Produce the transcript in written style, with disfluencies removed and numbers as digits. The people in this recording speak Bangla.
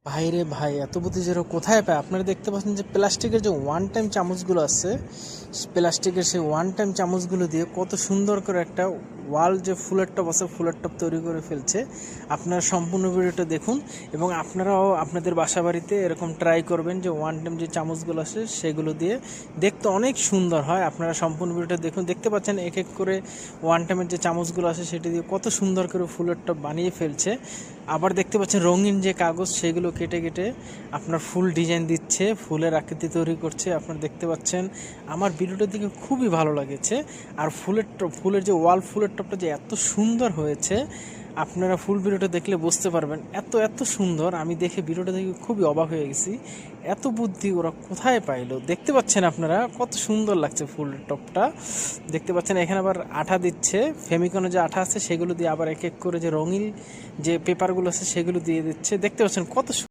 ভাই রে ভাই, এত বুদ্ধি যেন কোথায় পায়? আপনারা দেখতে পাচ্ছেন যে প্লাস্টিকের যে ওয়ান টাইম চামচগুলো আছে, প্লাস্টিকের সেই ওয়ান টাইম চামচগুলো দিয়ে কত সুন্দর করে একটা ওয়াল যে ফুলের টপ আছে ফুলের টপ তৈরি করে ফেলছে। আপনারা সম্পূর্ণ ভিডিওটা দেখুন এবং আপনারাও আপনাদের বাসা বাড়িতে এরকম ট্রাই করবেন যে ওয়ান টাইম যে চামচগুলো আছে সেগুলো দিয়ে দেখতে অনেক সুন্দর হয়। আপনারা সম্পূর্ণ ভিডিওটা দেখুন, দেখতে পাচ্ছেন এক এক করে ওয়ান টাইমের যে চামচগুলো আছে সেটি দিয়ে কত সুন্দর করে ফুলের টপ বানিয়ে ফেলছে। আবার দেখতে পাচ্ছেন রঙিন যে কাগজ সেগুলো কেটে কেটে আপনার ফুল ডিজাইন দিচ্ছে, ফুলের আকৃতি তৈরি করছে। আপনারা দেখতে পাচ্ছেন আমার ভিডিওটার দিকে খুবই ভালো লাগেছে। আর ফুলের যে ওয়াল ফুলের টপটা যে এত সুন্দর হয়েছে, আপনারা ফুল ভিডিওটা দেখলে বুঝতে পারবেন এত এত সুন্দর। আমি দেখে ভিডিওটা দেখে খুবই অবাক হয়ে গেছি, এত বুদ্ধি ওরা কোথায় পাইলো। দেখতে পাচ্ছেন আপনারা কত সুন্দর লাগছে ফুলের টপটা। দেখতে পাচ্ছেন এখানে আবার আঠা দিচ্ছে, ফেমিকনের যে আঠা আছে সেগুলো দিয়ে আবার এক এক করে যে রঙিন যে পেপারগুলো আছে সেগুলো দিয়ে দিচ্ছে। দেখতে পাচ্ছেন কত